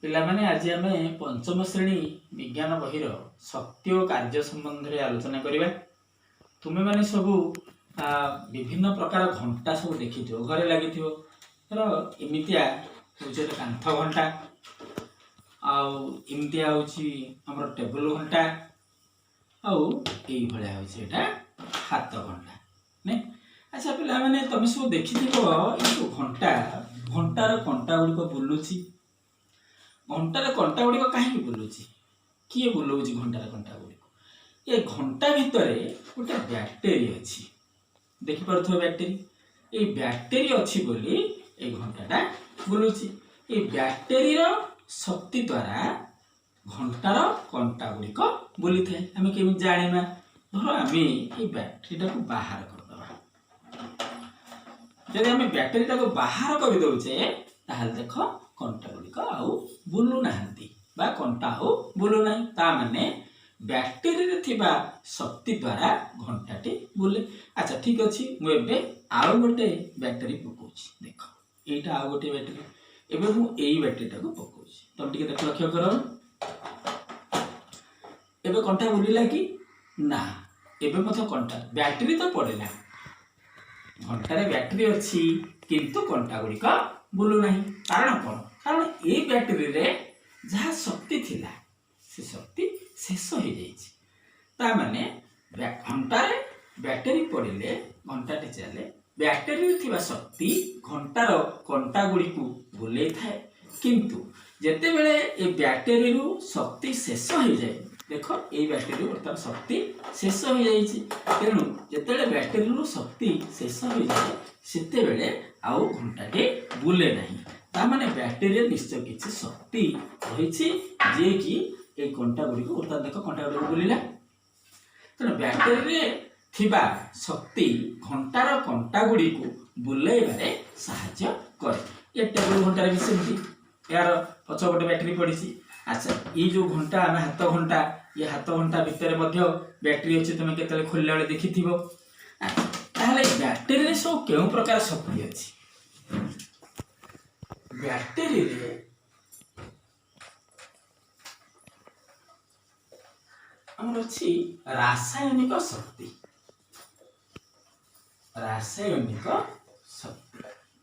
पिला माने आज आम पंचम श्रेणी विज्ञान बहिर शक्ति और कार्य संबंध में आलोचना करवा। तुम्हें माने सब विभिन्न प्रकार घंटा सब देखी घरे लगी एमतिया हूँ कांथ घंटा आमतिया हूँ टेबुल घंटा आया हूँ हाथ घंटा नहीं। अच्छा पिला माने तुम सब देखी जो घंटा घंटार कंटा गुड़िक बुलूची घंटार कंटा गुड़िक कहीं बुलूची किए बुलाऊँ घंटार कंटा गुड़िक ये घंटा भितर गोटे बैटेरी अच्छी देखिपे बैटेरी ये बैटेरी अच्छी बोली ये घंटाटा बुलूची ये बैटेरी शक्ति द्वारा घंटार कंटा गुड़िक बुली थाए आम केमी जाना धर आम ये बैटेरीटा को बाहर करदे जब आम बैटेरीटा को बाहर कर दौचे ताहले देख कंटा गुड़िक आउ बुलू नाहांती बा कंटा आउ बुलू ना ताने बैटेरी थिबा शक्ति द्वारा घंटाटी बुले। अच्छा ठीक अच्छे मुझे आउ गोटे बैटेरी पकाउछि देख एटा आउ गोटे बैटेरी एबे मु एई बैटेरीटा को पकाउछि तुम टिके देख लक्ष्य करो एबे कंटा बुलिला कि ना एबे मत कंटा बैटेरी तो पड़ेला घंटारे बैटेरी अच्छी किंतु कंटा गुड़िक बुलू ना कारण कौन कारण ये बैटेरी रे जहाँ शक्ति थिला से शक्ति शेष हो जाने घंटार बैटेरी पड़े घंटाटी चले बैटेरी थिबा शक्ति घंटार कंटा गुड़ी को बुले थाए किंतु जेते बेले ये बैटेरी रु शक्ति शेष हो जाए देख ये बैटेरी बर्तमान शक्ति शेष हो जाए तेणु जिते बैटेरी रु शक्ति शेष हो जाए सेते बेले आउ घंटाटे बुले नहीं तामाने बैटेरी निश्चय किसी शक्ति रही जे कि ये कंटा गुड़ी को बर्तमान देख कंटा गुड़ी बुलिला तेणु बैटेरी थिबा शक्ति घंटार कंटा गुड़ी को बुलाइबारे साहाय्य करे। ये टेबुल घंटार भी सेमती यार पछपटे बैटेरी पड़ी। अच्छा ये जो घंटा आम हाथ घंटा ये हाथ घंटा भितर बैटेरी अच्छी तुम के खोलला बेले देखि थिबो। ताहले बैटेरी सब केउ प्रकार शक्ति अच्छी बैटेरी रे आमर अच्छी रासायनिक शक्ति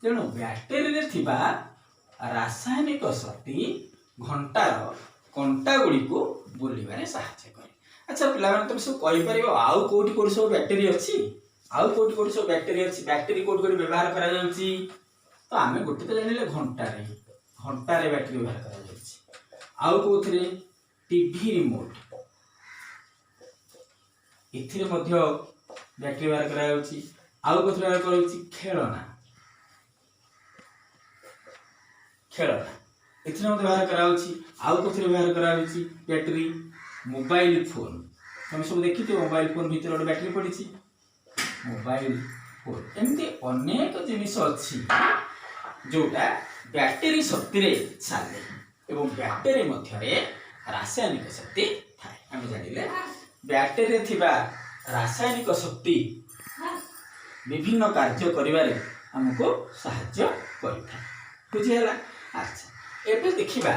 तेणु बैटेरी रे थिबा रासायनिक शक्ति घंटार कंटा गुड़ी को बुलवारे साहाय्य करे। अच्छा पिला तुम सब कहीपर आउ कौटी कौटी सब बैटेरी अच्छी आउ कौटी कौटी सब बैटेरी अच्छी बैटेरी कौटी कौटी व्यवहार करा जाउची तो आम गोटे तो जानिले घंटारे बैटेरी व्यवहार करा जाउची आउ कोथरे टीवी रिमोट एथिरे मध्य बैटेरी व्यवहार करा जाउची आउ कोथरे व्यवहार करा जाउची खेलना एथिरे मध्य व्यवहार करा जाउची आउ कोथरे व्यवहार करा जाउची बैटेरी मोबाइल फोन तुम सब देखिथे मोबाइल फोन भीतर गोटे बैटेरी पड़ी मोबाइल फोन एमती अनेक जिनिस अच्छी जोटा बैटेरी शक्ति रे चले एवं बैटेरी मध्य रासायनिक शक्ति थाए आम जानिले बैटेरी थिबा रासायनिक शक्ति विभिन्न कार्य करिबारे हमको साहाय्य करिथा बुझिला। अच्छा एबे देखिबा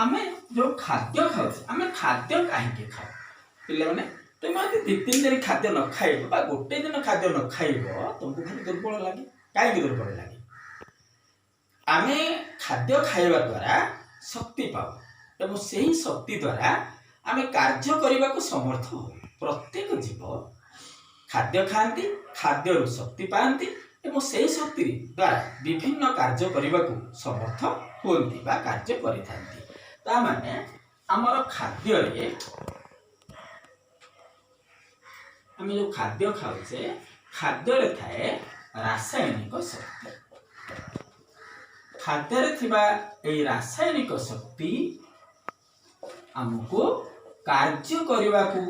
आमे जो खाद्य खाऊ आमे खाद्य कहीं खाऊ पिले माने तुम आज 2-3 दिन खाद्य न खाइब बा गोटे दिन खाद्य न खाइब तुमको खाली दुर्बल लगे कहीं दुर्बल लगे आमे खाद्य खाइबा द्वारा शक्ति पाऊ एवं सही शक्ति द्वारा आमे कार्य करने को समर्थ हो। प्रत्येक जीव खाद्य खाती खाद्य शक्ति पाती एवं सही शक्ति द्वारा विभिन्न कार्य करने को समर्थ होती बा कार्य करिथांती ता माने आमर खाद्य रे आम जो खाद्य खाऊचे खाद्य रे थाए रासायनिक शक्ति खाद्य रे थिबा ए रासायनिक शक्ति हमको कार्य करने को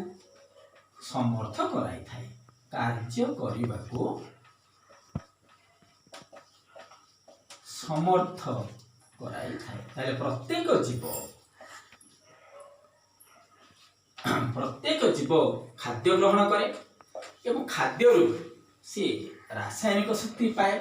समर्थ कराई थाए कार्य करने को समर्थ कराई थाए ताले प्रत्येक जीव खाद्य ग्रहण करे एवं खाद्य सी रासायनिक शक्ति पाए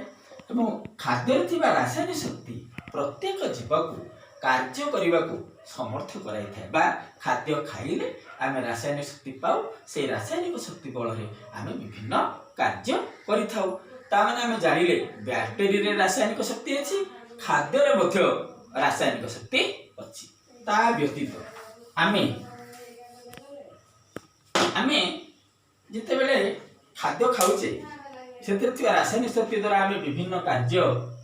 एवं खाद्य रासायनिक शक्ति प्रत्येक जीव को कार्य करने को समर्थ कराई बा खाद्य खाइले आम रासायनिक शक्ति पाऊ से रासायनिक शक्ति बल आम विभिन्न कार्य करें जानिले बैक्टेरिया रे रासायनिक शक्ति अच्छी खाद्य रासायनिक शक्ति अच्छी ता व्यतीत आमे आमे जिते बेले खाद्य खाऊचे से रासायनिक शक्ति द्वारा आम विभिन्न कार्य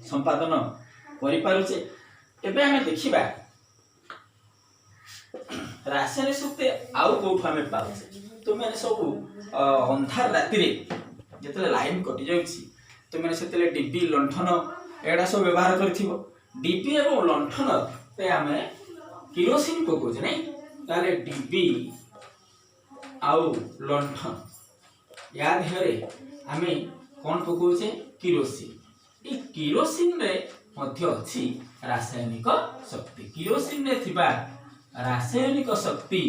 संपादन करें। एबे आमे देखिबा रासायनिक शक्ति आउ कोठु आमे पाउचे तो मैंने सब अंधार राति जिते लाइन कटि जाउछि तो मैंने से डिबी लंठन एडा सब व्यवहार करथिबो डिबी एवं लंठन पे आमे किरोसिन पकोछ नै ताले डिबी आउ लंठन या देहरे आमे कोन पकोछे किरोसिन ए किरोसिन रे मध्य अछि रासायनिक शक्ति किरोसिन रे थिबा रासायनिक शक्ति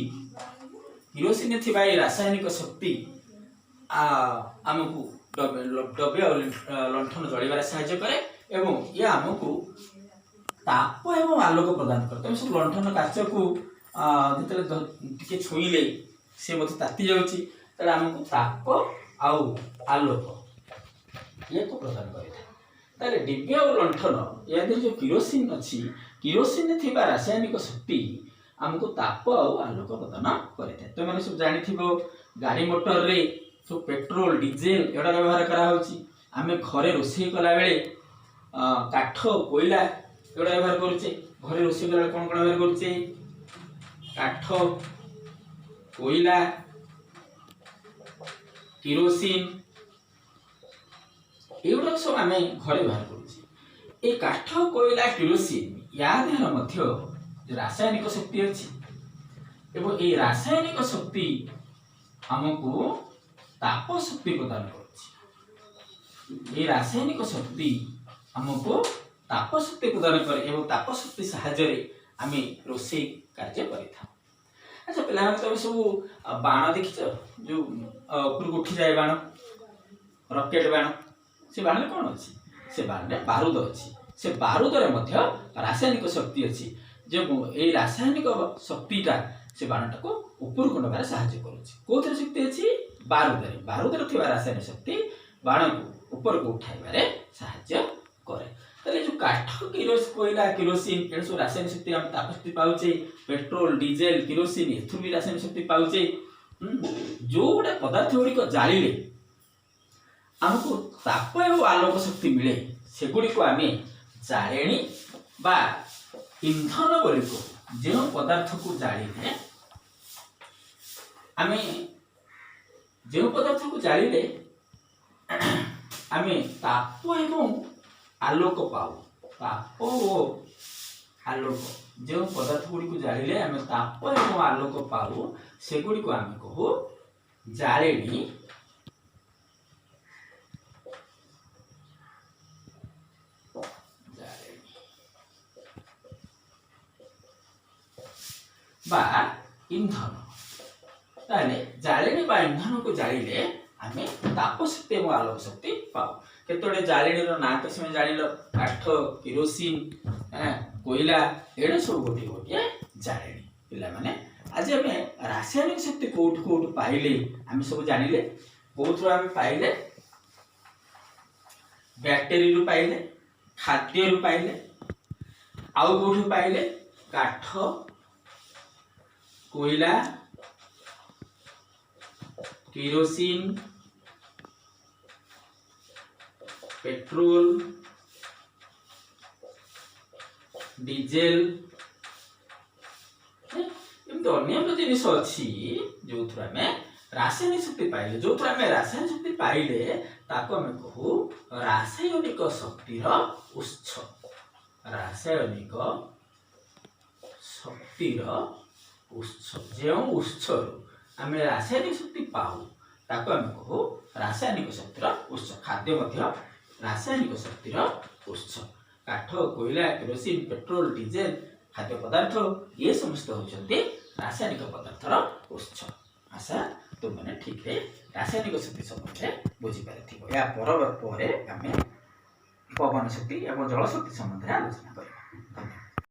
किरोसिन रे थिबा ए रासायनिक शक्ति आमको डबे लंठन जलिबार साहाय्य करे एवं ये आमको ताप एवं आलोक प्रदान करते हैं। सब लंठन काच को जिते छुईले सी मत ताती जाऊँगी तेरे आमको ताप आउ आलोक ये को प्रदान करे डिब्बी और लंठन या जो किरोसिन अच्छी किरोसिन थिबा रासायनिक शक्ति आमको ताप और आलोक प्रदान करे। तो मैंने सब जानी गाड़ी मोटर रे सब पेट्रोल डीजेल एटा व्यवहार करा होची आमे घरे रोषेई कला बेले काठ कोयला एटा व्यवहार करूचे घरे रोषेई कला कोन कोन व्यवहार करूचे काठ कोयला किरोसिन एगुड़ा सब आम घरे व्यवहार करुचे ए काठ कोयला किरोसिन या देहर मध्य रासायनिक शक्ति अच्छी एवं ए रासायनिक शक्ति आमको ताप शक्ति प्रदान कर रासायनिक शक्ति आमको ताप शक्ति प्रदान करे एवं ताप शक्ति साहाय्य आम रोषेई कार्य करें। अच्छा पे तो सब बाण देखिच जो ऊपर उठी जाए बाण रकेट बाण से बाण कौन अच्छी से बाण बारूद अच्छी से बारूद रासायनिक शक्ति अच्छी जो ये रासायनिक शक्तिटा से बाणटा को ऊपर को नबार साहाय्य करुच्ची कौन शक्ति अच्छी बारूद थिबा रासायनिक शक्ति बाण को ऊपर को उठाइबारे साहाय्य करे। ताले जो काठ कोयला किरोसिन ये सब रासायनिक शक्ति हम ताप शक्ति पाउचे पेट्रोल डीजेल किरोसिन एथु भी रासायनिक शक्ति पाउचे जो गोटे पदार्थ गुड़िक जालिले आमको ताप एवं आलोक शक्ति मिले सेगुड़ी को आम जालेणी बा इंधन बोली को जो पदार्थ को जालिले आम जो पदार्थ को जालिले आम ताप एवं आलोक पाऊ ताप और आलोक जो पदार्थ गुड़ी को जालिले आम ताप एवं आलोक पाऊ सेगुड़ी को आम कहू जालेणी बा इंधन ताले जालेणी बा इंधन को जालिले आमे ताप शक्ति और आलोक शक्ति पाऊ केतोड़े जालेणी रो ना तो समय जानिलो काठ किरोसिन कोयला एडे सब गोटे गोटे जालेणी पिला माने आज आमे रासायनिक शक्ति कोठ कोठ पाइले आमे सब जानिले कोठरो आमे पाइले बैक्टेरिया रो पाइले खाद्य रो पाइले आउ कोठो पाइले काठ कोयला किरोसिन पेट्रोल डीजेल अन्य जिनिस अच्छी जो रासायनिक शक्ति पाइले जो रासायनिक शक्ति पाइले ताको आमे कहू रासायनिक शक्तिर उत्स रासायनिक शक्तिर उत्स जो उत्स आम रासायनिक शक्ति पाऊ ताको आम कहू रासायनिक शक्तिर उत्स खाद्य मध्य रासायनिक शक्तिर उत्स काठ कोयला केरोसिन पेट्रोल डीजेल खाद्य पदार्थ ये समस्त होती रासायनिक पदार्थर उत्स। आशा तुमने ठीक है रासायनिक शक्ति संबंध बुझी पारे या पर आम पवन शक्ति और जल शक्ति संबंध में आलोचना करें।